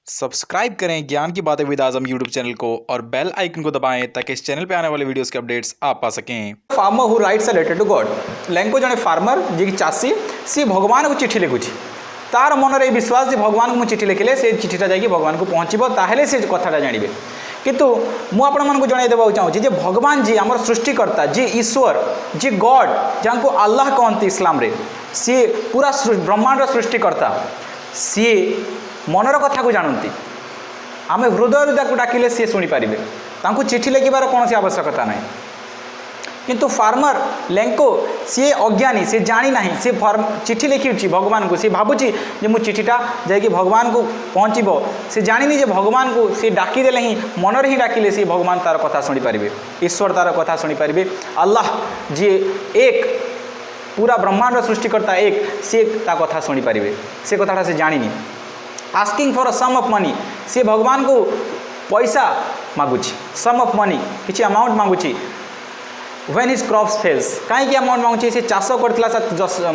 Subscribe करें ज्ञान की बातें विद आजम यूट्यूब चैनल को और बेल आइकन को दबाएं ताकि इस चैनल पे आने वाले वीडियोस के अपडेट्स आप पा सकें। Farmer who rights related to god लैंको जड़े फार्मर जी चाषी सी भगवान को चिठी लिखुची तार मन में विश्वास जे भगवान को चिठी लिखिले से चिठीटा जाकि भगवान को पहुँचब ताहले से कथाटा जानवे किंतु मुझे जनईदेवा चाहूँगी जे भगवान जी आम सृष्टिकर्ता जी ईश्वर जी गॉड जहाँ को अल्लाह कहते इस्लाम रे सी पूरा ब्रह्मांड सृष्टिकर्ता सी मनर कथा को जानती आम हृदय को डाकिले सी शुणिपारे तांको चिठी लिखार कौन आवश्यकता ना किंतु फार्मर लैंको सी अज्ञानी सी जानी ना सी चिठी लिखी भगवान को सी भावुची जे मु चिठीटा जाकि भगवान को पहुँचब सी जानी जे भगवान को सी डाकिदेले ही मनरे ही डाकिले सी भगवान तार कथा शुणिपारे ईश्वर तार कथा शुणिपारे अल्लाह जी एक पूरा ब्रह्मांड सृष्टिकर्ता एक सी ता कथा शुणिपारे से कथाटा से जानी asking for a sum of money सी भगवान को पैसा मागुची सम ऑफ मनी किसी अमाउंट मागुची व्हेन हिज क्रॉप्स फेल्स कहीं अमाउंट मागुची से चाष करता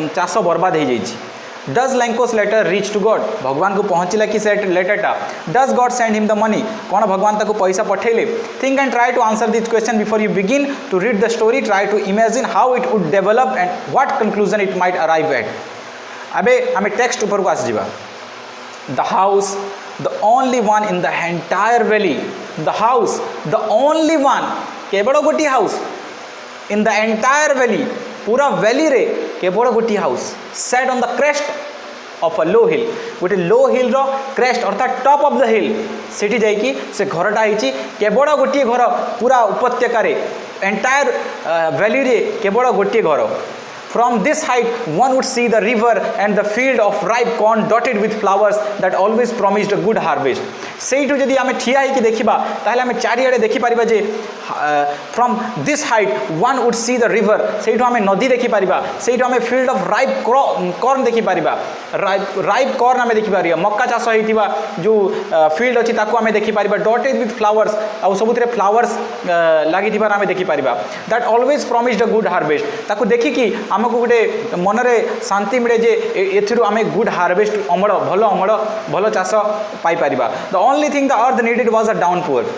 चाष बर्बाद हो जाइए does Lencho's letter reach to God भगवान को पहुँचला कि से लेटरटा does God send him the money कौन भगवान ताको पैसा पठेले think and try to answer this question before you begin to read the story try to imagine how it would develop and what conclusion it might arrive at अबे आम text ऊपर को आसजा the house the only one in the entire valley the house the only one केवल गोटी house in the entire valley पूरा valley रे केवल गोटी house set on the crest of a low hill गोटे लो हिल रो क्रेस्ट अर्थात टॉप ऑफ द हिल सेठी जाइकी से घरटा होइची केवल गोटी घर पूरा उपत्यका रे एंटायर वैली रे केवल गोटी घर From this height, one would see the river and the field of ripe corn dotted with flowers that always promised a good harvest. Sethu जदि आम ठिया होकर देखा ताहले आम चारिआडे देखिपर जे from this height one would see the river सेठू आम नदी देखिपर सेठू आम फील्ड ऑफ राइप कॉर्न देखिपर राइप कॉर्न आम देखिपर मक्का चाष होता जो फील्ड अच्छी आम देखिपर डॉटेड विथ फ्लावर्स आउ सब फ्लावर्स लगी आम देखिपर that always promised a good harvest ताकू देखिकी आमको गोटे मनरे शांति मिले जे एथिरु आम गुड हार्वेस्ट अमल भल चाष पाइपर the only thing the earth needed was a downpour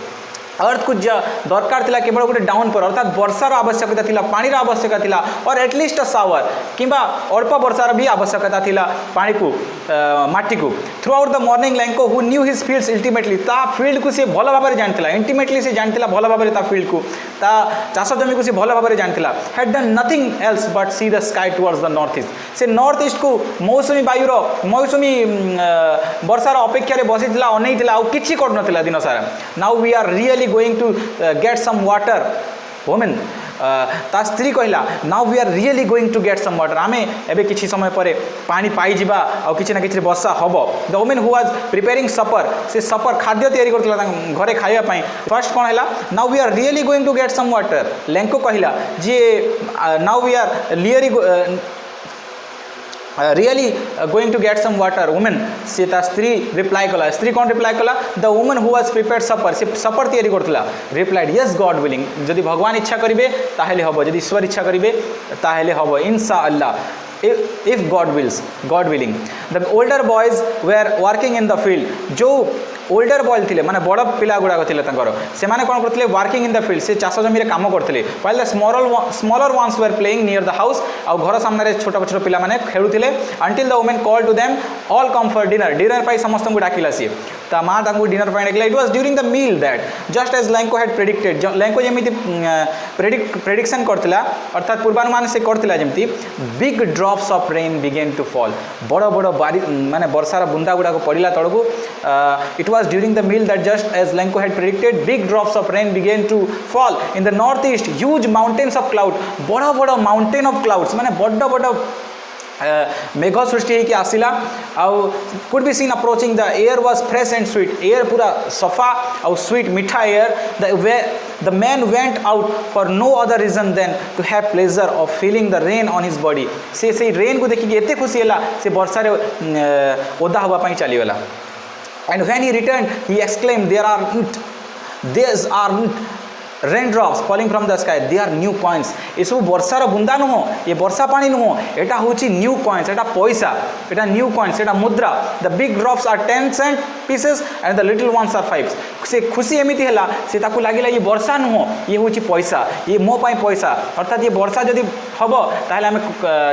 earth को दरकार थिला केवल गोटे डाउनपोर अर्थात वर्षार आवश्यकता थिला पानीर आवश्यकता थिला और एटलिस्ट अ सावर किंबा अल्प वर्षार भी आवश्यकता थिला पानी को माटी को through out the morning Lanco who knew his fields ultimately ता फील्ड को से भल भाव जानता इंटीमेटली से जानता भल भाव ता फील्ड को ता चाष जमी को से भल भाव जानता had done nothing else but see the sky towards the north east से नॉर्थ ईस्ट को मौसुमी वायुर मौसुमी वर्षार अपेक्षा बसीला अनईला आउ किछि कर नथिला दिन सारा now we are really going to get some water woman ता स्त्री कहला now we are really going to get some water आमे एबे किछि समय परे पानी पाई जिबा आ किछि ना किछि वर्षा हबो the women who was preparing supper से सपर खाद्य तैयारी करतला घरे खाइबा पई फर्स्ट कोन हैला now we are really going to get some water Lencho कहला जे now we are really going to get some water women से ता स्त्री रिप्लाई कला स्त्री कौन रिप्लाई कला the women who was prepared supper से सपर तैयारी करतला रिप्लाइड यस गॉड विलिंग जदि भगवान इच्छा करिवे ताहेले हबो जदि ईश्वर इच्छा करिवे ताहेले हबो इंशाअल्लाह if God willing the older boys were working in the field जो ओल्डर बॉय थे माने बड़ पिला गुड़ाक थे से माने कौन करते वर्किंग इन द फील्ड से चाष जमी काम करते while the smaller ones were playing near the house आ घर सामने छोट छोट पिला माने खेलुथिले until the women call to them all come for dinner पाई समस्त को डाकिला सी ता माँ तांको डिनर पाई डाकिला it was during the meal that just as Lencho had predicted Lencho जमी प्रेडिक्शन करथिला अर्थात पूर्वानुमान से करथिला जमती big drops of rain began to fall बड़ बड़ बारी माने वर्षार बुंदा गुड़ाक पड़िला तळकू it was during the meal that just as Lenko had predicted big drops of rain began to fall in the northeast huge mountains of cloud बड़ा mountain of clouds माने बड़ा मेघ सृष्टि होकर आसला आउ could be seen approaching the air was fresh and sweet air पूरा सफा आउ स्वीट मीठा air the man went out for no other reason than to have pleasure of feeling the rain on his body से rain को देखिए एते खुशी है से वर्षा ओदा हवाई चलीगला and when he returned he exclaimed there are rain drops falling from the sky they are new coins ये सब वर्षार बुंदा नुह ये वर्षा पानी नुह एटा होची न्यू कॉइन्स एटा पैसा एटा न्यू कॉइन्स एटा मुद्रा the big drops are 10 cent pieces and the little ones are 5 से खुशी एमिति हैला से ताकू लागिला ये वर्षा नुह ये होची पैसा ये मो पाई पैसा अर्थात ये वर्षा जदि हबो ताहले हमें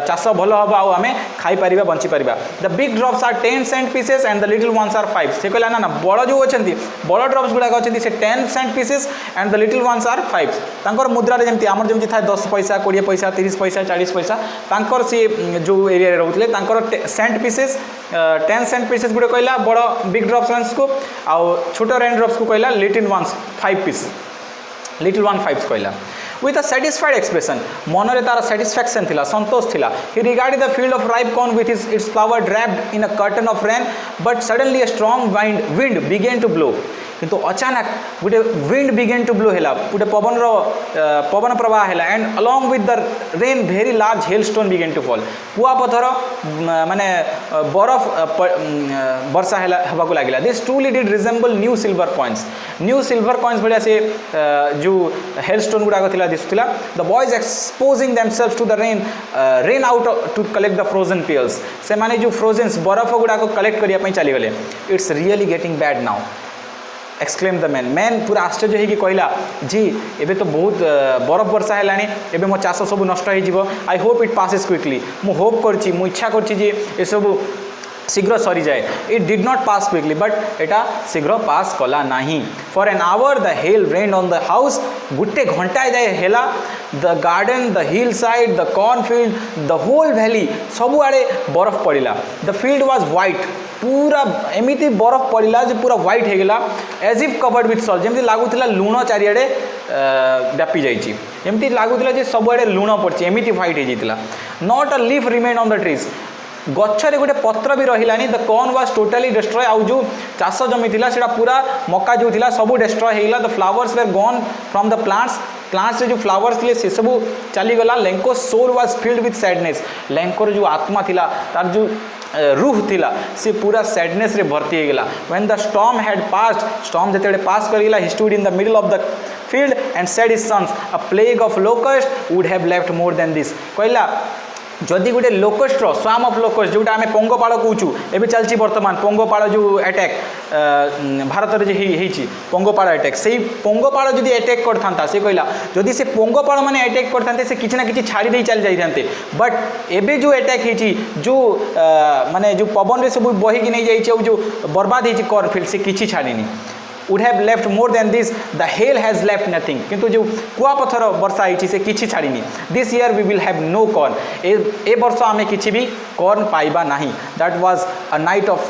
चाष भल हबो आ हमें खाई परिबा बंची परिबा the big drops are 10 cent pieces and the little ones are 5 से कहला ना बड़ जो अछंती बड़ ड्रॉप्स गुडा अछंती से 10 cent pieces and the little ones are 5 तांकर मुद्रा रे जेमती हमर जेमती था 10 पैसा 20 पैसा 30 पैसा 40 पैसा तांकर से जो एरिया रे रहउतले तांकर सेंट पीसेस 10 सेंट पीसेस गुडे कहला बड़ बिग ड्रॉप्स को आ छोटो रेन ड्रॉप्स को कहला little ones 5 piece little one 5 कहला with a satisfied expression मनरे तार satisfaction थिला संतोष थिला he regarded the field of ripe corn with its flower wrapped in a curtain of rain but suddenly a strong wind began to blow किंतु अचानक गोटे wind begin to blow है गोटे पवन प्रवाह है and along with the rain very large hail stone began to fall कुआ पथर माने बरफ वर्षा होगा लगे this truly did resemble new silver coins भाया से जो हेल स्टोन गुड़ाक दिशुला the boys exposing themselves to the rain out to collect the frozen pearls से माने जो फ्रोजेन्स बरफ गुड़ाक कलेक्ट करने चलीगले it's really getting bad now exclaim the man पूरा आश्चर्य हो कहला जी एबे तो बहुत बरफ वर्षा है एबे मो चाष सब नष्ट हो I hope it passes quickly मु होप करची मु इच्छा करची जे ए सब शीघ्र सरी जाए it did not pass quickly but एटा शीघ्र पास कला नहीं for an hour the hail rain on the house गुटे घंटा जाए हेला the garden the hill side the corn field the whole valley सब आड़े बरफ पड़ा द फील्ड वाज व्हाइट पूरा एमती बरफ पड़ा जो पूरा व्हाइट हो गला as if covered with salt जमी लगुला लुण चारिआडे व्यापी जामती लगुला सबुआडे लुण पड़ी एमती व्हाइट होता not a leaf remain on the trees गच्छरे गोटे पत्र भी रहिलानी the corn was totally destroy आउ जो चाष जमी थिला सेटा पूरा मक्का जो थिला सब डिस्ट्रॉय होगा the flowers were gone from the plants रे जो फ्लावर्स थे से सब चलीगला Lencho soul was filled with sadness लैंकोर जो आत्मा थिला तार जो रूह थिला से पूरा सैडनेस रे भर्ती होगा when the storm had passed storm जते पास करगला he stood in the middle of the field and said his sons a plague of locust would have left more than this कहला जदि गोटे लोकस्टर स्वाम ऑफ लोकस्ट जोटा आम पंगपाड़ कहूँ एवं चलती बर्तमान पंगपाड़ जो अटैक भारत में पंगपाड़ अटैक से पंगपाड़ जदि अटैक करता से कहला जदि से पंगपाड़ मैंने अटैक करते से किसी ना कि छाड़ी दे चली जाते बट एबे जो अटैक होती जो माने जो पवन रे सब बहिकी नहीं जाइए जो बर्बाद होती कॉर्नफील्ड से किसी छाड़ीनी would have left more than this the hail has left nothing किंतु जो कुआ पत्थर वर्षा होती से किसी छाड़ीनी this year we will have no corn ए वर्ष आम किसी भी corn पाइबा नहीं that was a night of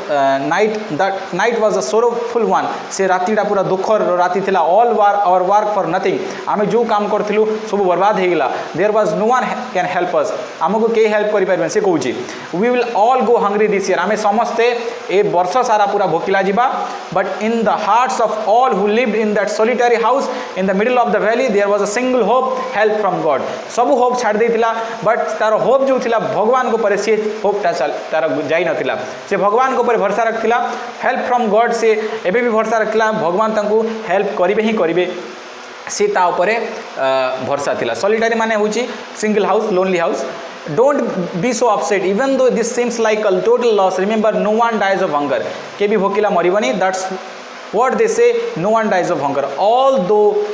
that night was a sorrowful one से रातिटा पूरा दुखर राति थिला all our work for nothing आम जो काम करथिलु सब बर्बाद हो गला there was no one can help us आमको के हेल्प करि परबे से कहूची we will all go hungry this year आम समस्ते ए वर्ष सारा पूरा भोकिला जीवा but in the hearts of all who lived in that solitary house in the middle of the valley there was a single hope help from God सब hope छाड़ देथिला but तार hope जो थिला भगवान को पर से होप तार जाई नथिला से भगवान को पर भरोसा रखथिला हेल्प फ्रॉम गॉड से एबे भी भरोसा रखथिला भगवान तांको हेल्प करिवे ही करिवे से ता ऊपर भरोसा थिला सॉलिटरी माने होची single house lonely house Don't be so upset even though this seems like a total loss remember no one dies of hunger के भी भोकिला मरिबनी that's what they say no one dies of hunger although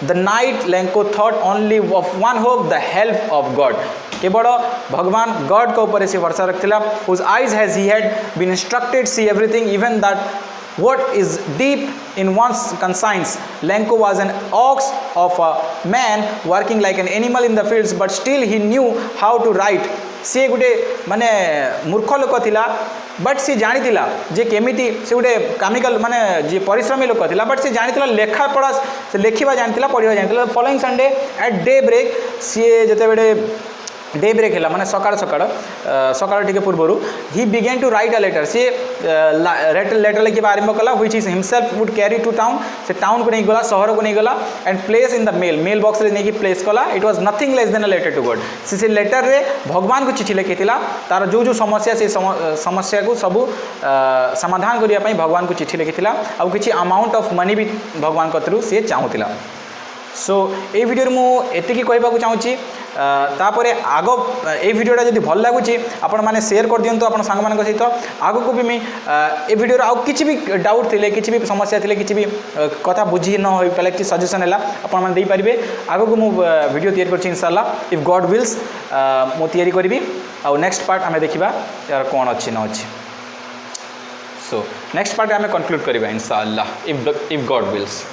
the night Lenko thought only of one hope the help of God केवल भगवान God के ऊपर से भरोसा रखथिला whose eyes has he had been instructed see everything even that what is deep in one's conscience Lenko was an ox of a man working like an animal in the fields but still he knew how to write से गोटे माने मूर्ख लोक थिला but सी जानी जे केमिति से गोटे कामिकल माने जे परिश्रमी लोक थिला बट सी जानी लेखा पढ़ा से लेखिबा जानी पढ़ा जानी following Sunday at day break सी जते बेडे डे ब्रेक है माने सकाळ सकाळ सकाळ टिके पूर्व he began to write a letter सी लेटर लिखा आरंभ कला which is himself would carry to town से टाउन को नहीं गला शहर को नहीं गला and place in the mail box रे नहीं प्लेस कला it was nothing less than a letter to God से लेटर रे भगवान को चिठी लिखिथिला तार जो जो समस्या से समस्या को सब समाधान करिया पई भगवान को चिठी लिखिथिला आ किछि अमाउंट ऑफ मनी भी भगवान कतरु से चाहुथिला सो ये वीडियो मुझे कहवाक चाहूँगी तापर आग ये वीडियोटा जब भल लगुच आपण मैंने शेयर कर दिंतु आप सांग मान सहित आग को भी मुझे ये वीडियो आउ कि भी डाउट थे कि भी समस्या थे कि भी कथा बुझी न हो पारे कि सजेसन है आपने पारे आग को मुझे वीडियो तैयारी कर इंशाल्लाह इफ गॉड विल्स मुझे करी आउ नेक्स्ट पार्ट आम देखा यार कौन अच्छी न अच्छी सो नेक्स्ट पार्ट आम कनक्लूड करवा इंशाल्लाह इफ गॉड विल्स।